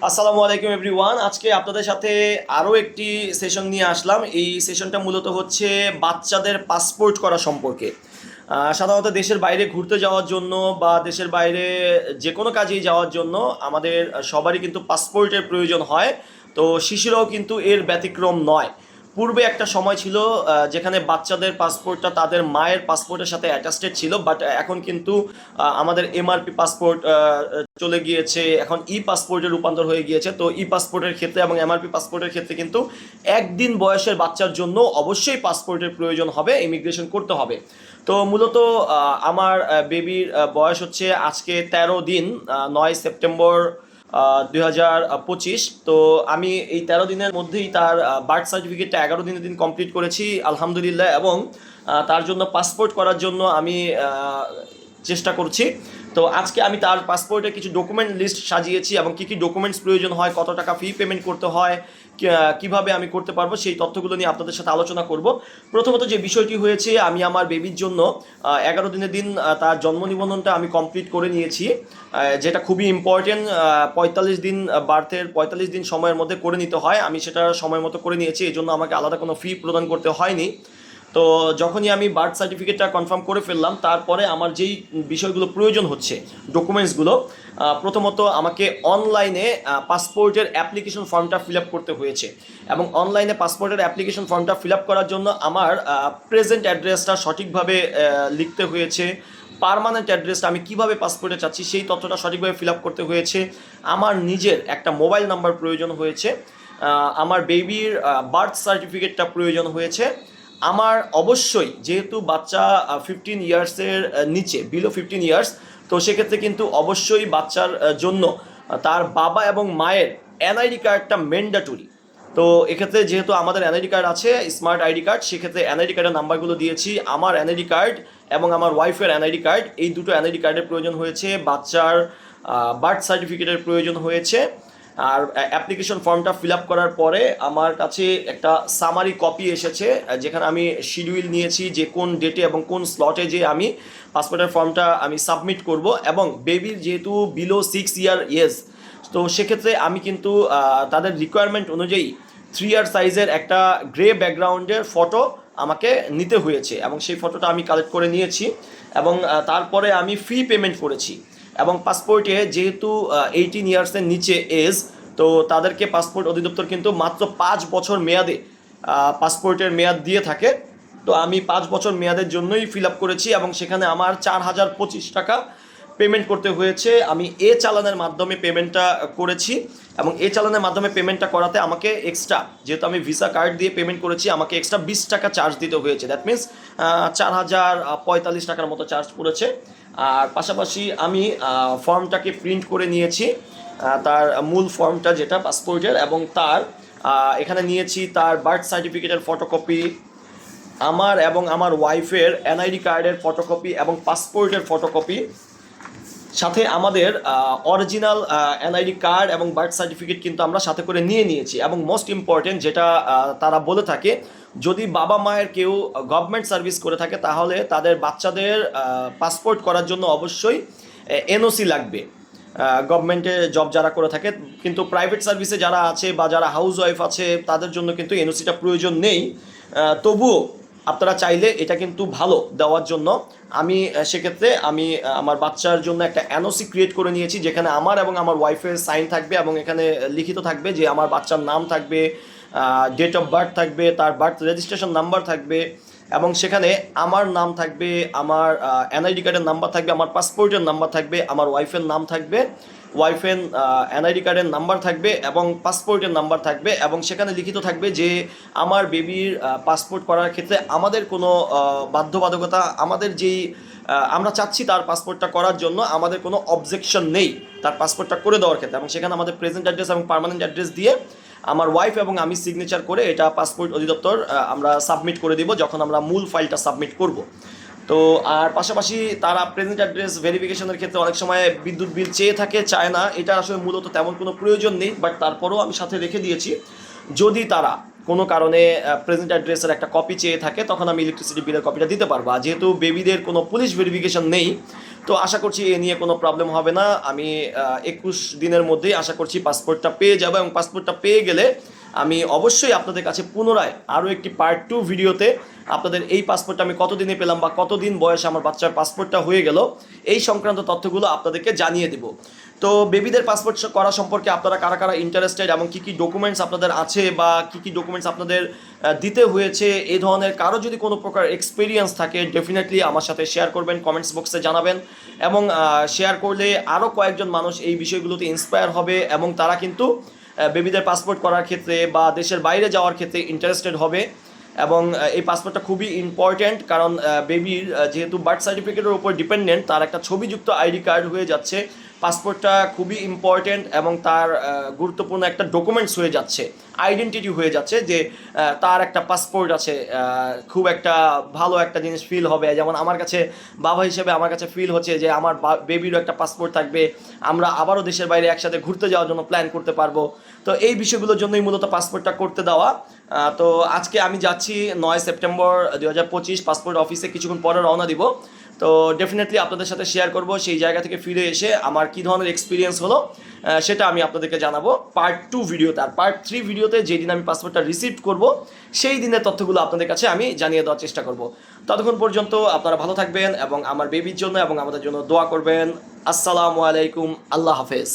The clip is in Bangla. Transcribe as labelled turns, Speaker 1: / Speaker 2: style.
Speaker 1: আসসালামু আলাইকুম এভরিওয়ান। আজকে আপনাদের সাথে আরও একটি সেশন নিয়ে আসলাম। এই সেশনটা মূলত হচ্ছে বাচ্চাদের পাসপোর্ট করা সম্পর্কে। সাধারণত দেশের বাইরে ঘুরতে যাওয়ার জন্য বা দেশের বাইরে যে কোনো কাজেই যাওয়ার জন্য আমাদের সবারই কিন্তু পাসপোর্টের প্রয়োজন হয়। তো শিশুরাও কিন্তু এর ব্যতিক্রম নয়। পূর্বে একটা সময় ছিল যেখানে বাচ্চাদের পাসপোর্টটা তাদের মায়ের পাসপোর্টের সাথে অ্যাটাস্টেড ছিল, বাট এখন কিন্তু আমাদের এমআরপি পাসপোর্ট চলে গিয়েছে, এখন ই পাসপোর্টে রূপান্তর হয়ে গিয়েছে। তো ই পাসপোর্টের ক্ষেত্রে এবং এমআরপি পাসপোর্টের ক্ষেত্রে কিন্তু একদিন বয়সের বাচ্চার জন্য অবশ্যই পাসপোর্টের প্রয়োজন হবে, ইমিগ্রেশন করতে হবে। তো মূলত আমার বেবির বয়স হচ্ছে আজকে 13 দিন, 9 সেপ্টেম্বর 2025। তো আমি এই 13 দিনের মধ্যেই তার বার্থ সার্টিফিকেটটা 11 দিনের দিন কমপ্লিট করেছি আলহামদুলিল্লাহ, এবং তার জন্য পাসপোর্ট করার জন্য আমি চেষ্টা করছি। তো আজকে আমি তার পাসপোর্টের কিছু ডকুমেন্ট লিস্ট সাজিয়েছি এবং কী কী ডকুমেন্টস প্রয়োজন হয়, কত টাকা ফি পেমেন্ট করতে হয়, কিভাবে আমি করতে পারবো, সেই তথ্যগুলো নিয়ে আপনাদের সাথে আলোচনা করব। প্রথমত যে বিষয়টি হয়েছে, আমি আমার বেবির জন্য 11 দিনের দিন তার জন্ম নিবন্ধনটা আমি কমপ্লিট করে নিয়েছি, যেটা খুবই ইম্পর্টেন্ট। 45 দিন বার্থের 45 দিন সময়ের মধ্যে করে নিতে হয়, আমি সেটা সময় মতো করে নিয়েছি, এই জন্য আমাকে আলাদা কোনো ফি প্রদান করতে হয়নি। তো যখনই আমি বার্থ সার্টিফিকেটটা কনফার্ম করে ফেললাম, তারপরে আমার যেই বিষয়গুলো প্রয়োজন হচ্ছে ডকুমেন্টসগুলো, প্রথমত আমাকে অনলাইনে পাসপোর্টের অ্যাপ্লিকেশন ফর্মটা ফিল আপ করতে হয়েছে, এবং অনলাইনে পাসপোর্টের অ্যাপ্লিকেশন ফর্মটা ফিল আপ করার জন্য আমার প্রেজেন্ট অ্যাড্রেসটা সঠিকভাবে লিখতে হয়েছে। পার্মানেন্ট অ্যাড্রেসটা আমি কীভাবে পাসপোর্টে চাচ্ছি সেই তথ্যটা সঠিকভাবে ফিল আপ করতে হয়েছে। আমার নিজের একটা মোবাইল নাম্বার প্রয়োজন হয়েছে, আমার বেবির বার্থ সার্টিফিকেটটা প্রয়োজন হয়েছে। আমার অবশ্যই, যেহেতু বাচ্চা 15 ইয়ার্সের নিচে, বিলো 15 ইয়ার্স, তো সেক্ষেত্রে কিন্তু অবশ্যই বাচ্চার জন্য তার বাবা এবং মায়ের এনআইডি কার্ডটা ম্যান্ডেটরি। তো এক্ষেত্রে যেহেতু আমাদের এনআইডি কার্ড আছে, স্মার্ট আইডি কার্ড, সেক্ষেত্রে এনআইডি কার্ডের নাম্বারগুলো দিয়েছি। আমার এনআইডি কার্ড এবং আমার ওয়াইফের এনআইডি কার্ড, এই দুটো এনআইডি কার্ডের প্রয়োজন হয়েছে। বাচ্চার বার্থ সার্টিফিকেটের প্রয়োজন হয়েছে। আর অ্যাপ্লিকেশন ফর্মটা ফিল আপ করার পরে আমার কাছে একটা সামারি কপি এসেছে, যেখানে আমি শিডিউল নিয়েছি যে কোন ডেটে এবং কোন স্লটে যে আমি পাসপোর্টের ফর্মটা আমি সাবমিট করব। এবং বেবির যেহেতু বিলো 6 ইয়ার এজ, তো সেক্ষেত্রে আমি কিন্তু তাদের রিকোয়ারমেন্ট অনুযায়ী 3 ইয়ার সাইজের একটা গ্রে ব্যাকগ্রাউন্ডের ফটো আমাকে নিতে হয়েছে, এবং সেই ফটোটা আমি কালেক্ট করে নিয়েছি। এবং তারপরে আমি ফি পেমেন্ট করেছি। এবং পাসপোর্টে যেহেতু 18 ইয়ার্সের নিচে এজ, তো তাদেরকে পাসপোর্ট অধিদপ্তর কিন্তু মাত্র 5 বছর মেয়াদে পাসপোর্টের মেয়াদ দিয়ে থাকে। তো আমি 5 বছর মেয়াদের জন্যই ফিল আপ করেছি, এবং সেখানে আমার 4025 টাকা পেমেন্ট করতে হয়েছে। আমি এ চালানের মাধ্যমে পেমেন্টটা করেছি, এবং এ চালানের মাধ্যমে পেমেন্টটা করাতে আমাকে এক্সট্রা, যেহেতু আমি ভিসা কার্ড দিয়ে পেমেন্ট করেছি, আমাকে এক্সট্রা 20 টাকা চার্জ দিতে হয়েছে। দ্যাট মিনস 4045 টাকার মতো চার্জ পড়েছে। আর পাশাপাশি আমি ফর্মটাকে প্রিন্ট করে নিয়েছি, তার মূল ফর্মটা যেটা পাসপোর্টের, এবং তার এখানে নিয়েছি তার বার্থ সার্টিফিকেটের ফটোকপি, আমার এবং আমার ওয়াইফের এনআইডি কার্ডের ফটোকপি এবং পাসপোর্টের ফটোকপি, সাথে আমাদের অরিজিনাল এনআইডি কার্ড এবং বার্থ সার্টিফিকেট কিন্তু আমরা সাথে করে নিয়ে নিয়েছি। এবং মোস্ট ইম্পর্টেন্ট যেটা তারা বলে থাকে, যদি বাবা মায়ের কেউ গভর্নমেন্ট সার্ভিস করে থাকে, তাহলে তাদের বাচ্চাদের পাসপোর্ট করার জন্য অবশ্যই এনওসি লাগবে। গভর্নমেন্টে জব যারা করে থাকে, কিন্তু প্রাইভেট সার্ভিসে যারা আছে বা যারা হাউস ওয়াইফ আছে, তাদের জন্য কিন্তু এনওসিটা প্রয়োজন নেই। তবুও আপনারা চাইলে এটা কিন্তু ভালো দেওয়ার জন্য আমি সেক্ষেত্রে আমি আমার বাচ্চার জন্য একটা এনওসি ক্রিয়েট করে নিয়েছি, যেখানে আমার এবং আমার ওয়াইফের সাইন থাকবে, এবং এখানে লিখিত থাকবে যে আমার বাচ্চার নাম থাকবে, ডেট অফ বার্থ থাকবে, তার বার্থ রেজিস্ট্রেশন নাম্বার থাকবে, এবং সেখানে আমার নাম থাকবে, আমার এনআইডি কার্ডের নাম্বার থাকবে, আমার পাসপোর্টের নাম্বার থাকবে, আমার ওয়াইফের নাম থাকবে, ওয়াইফের এনআইডি কার্ডের নাম্বার থাকবে এবং পাসপোর্টের নাম্বার থাকবে। এবং সেখানে লিখিত থাকবে যে আমার বেবির পাসপোর্ট করার ক্ষেত্রে আমাদের কোনো বাধ্যবাধকতা, আমাদের যেই আমরা চাচ্ছি তার পাসপোর্টটা করার জন্য, আমাদের কোনো অবজেকশন নেই তার পাসপোর্টটা করে দেওয়ার ক্ষেত্রে। এবং সেখানে আমাদের প্রেজেন্ট অ্যাড্রেস এবং পার্মানেন্ট অ্যাড্রেস দিয়ে আমার ওয়াইফ এবং আমি সিগনেচার করে এটা পাসপোর্ট অধিদপ্তর আমরা সাবমিট করে দিব যখন আমরা মূল ফাইলটা সাবমিট করব। তো আর পাশাপাশি তারা প্রেজেন্ট অ্যাড্রেস ভেরিফিকেশনের ক্ষেত্রে অনেক সময় বিদ্যুৎ বিল চেয়ে থাকে, চায় না, এটা আসলে মূলত তেমন কোনো প্রয়োজন নেই, বাট তারপরেও আমি সাথে রেখে দিয়েছি। যদি তারা কোনো কারণে প্রেজেন্ট অ্যাড্রেসের একটা কপি চেয়ে থাকে, তখন আমি ইলেকট্রিসিটি বিলের কপিটা দিতে পারবো। আর যেহেতু বেবিদের কোনো পুলিশ ভেরিফিকেশন নেই, তো আশা করছি এ নিয়ে কোনো প্রবলেম হবে না। আমি 21 দিনের মধ্যেই আশা করছি পাসপোর্টটা পেয়ে যাব, এবং পাসপোর্টটা পেয়ে গেলে আমি অবশ্যই আপনাদের কাছে পুনরায় আরও একটি পার্ট 2 ভিডিওতে আপনাদের এই পাসপোর্টটা আমি কতদিনে পেলাম বা কতদিন বয়সে আমার বাচ্চার পাসপোর্টটা হয়ে গেল এই সংক্রান্ত তথ্যগুলো আপনাদেরকে জানিয়ে দেব। তো বেবিদের পাসপোর্ট করা সম্পর্কে আপনারা কারা কারা ইন্টারেস্টেড এবং কী কী ডকুমেন্টস আপনাদের আছে বা কী কী ডকুমেন্টস আপনাদের দিতে হয়েছে, এই ধরনের কারো যদি কোনো প্রকার এক্সপিরিয়েন্স থাকে ডেফিনেটলি আমার সাথে শেয়ার করবেন, কমেন্টস বক্সে জানাবেন। এবং শেয়ার করলে আরও কয়েকজন মানুষ এই বিষয়গুলোতে ইন্সপায়ার হবে এবং তারা কিন্তু বেবিদের পাসপোর্ট করার ক্ষেত্রে বা দেশের বাইরে যাওয়ার ক্ষেত্রে ইন্টারেস্টেড হবে। এবং এই পাসপোর্টটা খুবই ইম্পর্ট্যান্ট, কারণ বেবির যেহেতু বার্থ সার্টিফিকেটের উপর ডিপেন্ডেন্ট, তার একটা ছবিযুক্ত আইডি কার্ড হয়ে যাচ্ছে। পাসপোর্টটা খুবই ইম্পর্ট্যান্ট এবং তার গুরুত্বপূর্ণ একটা ডকুমেন্টস হয়ে যাচ্ছে, আইডেন্টিটি হয়ে যাচ্ছে যে তার একটা পাসপোর্ট আছে। খুব একটা ভালো একটা জিনিস ফিল হবে, যেমন আমার কাছে বাবা হিসেবে আমার কাছে ফিল হচ্ছে যে আমার বেবিরও একটা পাসপোর্ট থাকবে, আমরা আবারও দেশের বাইরে একসাথে ঘুরতে যাওয়ার জন্য প্ল্যান করতে পারবো। তো এই বিষয়গুলোর জন্যই মূলত পাসপোর্টটা করতে দেওয়া। তো আজকে আমি যাচ্ছি 9 সেপ্টেম্বর 2025 পাসপোর্ট অফিসে, কিছুক্ষণ পরে রওনা দিব। তো ডেফিনেটলি আপনাদের সাথে শেয়ার করব সেই জায়গা থেকে ফিরে এসে আমার কী ধরনের এক্সপিরিয়েন্স হলো, সেটা আমি আপনাদেরকে জানাবো পার্ট 2 ভিডিওতে। আর পার্ট 3 ভিডিওতে যেদিন আমি পাসপোর্টটা রিসিভ করব সেই দিনের তথ্যগুলো আপনাদের কাছে আমি জানিয়ে দেওয়ার চেষ্টা করব। ততক্ষণ পর্যন্ত আপনারা ভালো থাকবেন এবং আমার বেবির জন্য এবং আমাদের জন্য দোয়া করবেন। আসসালামু আলাইকুম, আল্লাহ হাফেজ।